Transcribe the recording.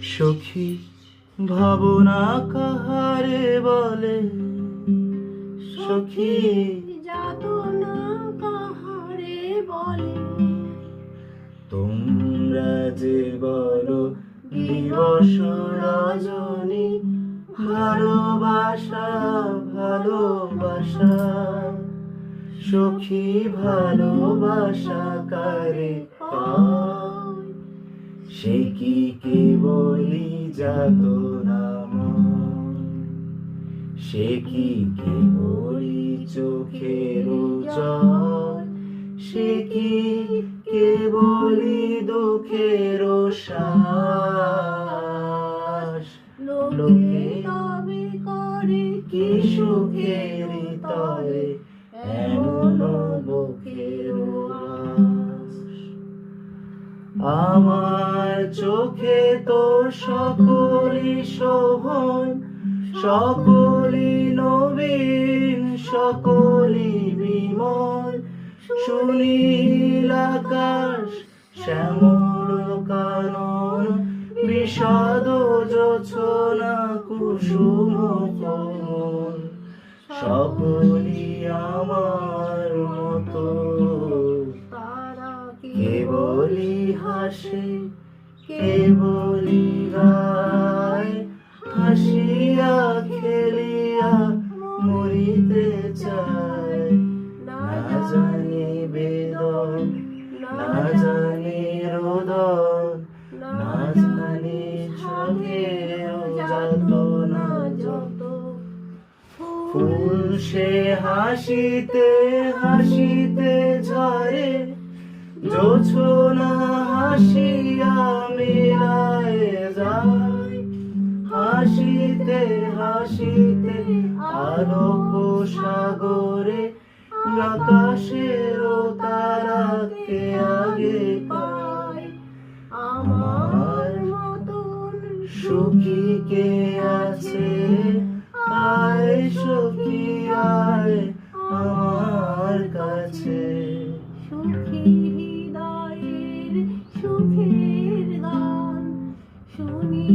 সখী ভাবনা কাহারে বলে, সখী যাতনা কাহারে বলে। তোমরা যে বলো দিবস রজনী, ভালোবাসা ভালোবাসা, সখী ভালোবাসা কারে পায়, সে কি কেবলি যাতনা ময়, সে কি কেবলি চোখের জল, সে কি কেবলি দুঃখের শ্বাস। লোকে তবে করে কি সুখের তরে এমন বুকের আশ। আমার চোখে তো সকলই শোভন, সকলই নবীন, সকলই বিমল, সুনীল আকাশ শ্যামল কানন, বিষাদ জোছনা কুসুম কোমল, সকলই আমার মতো। তারা কেবলি হাসে কেবলি গায়, হাসিয়া খেলিয়া মরিতে চায়। না জানি বেদন, না জানি রোদন, না জানি চোখের যাতনা যত। ফুল সে হাসিতে হাসিতে ঝরে, জোছনা হাসিয়া মিলায় যায়। হাসিতে হাসিতে আলোক সাগরে, আকাশের তারাকে আগে পায়। আমার মতন সুখী কে আছে, আয় সখী আয় আমার কাছে। সুখী হৃদয়ের সুখের গান শুনি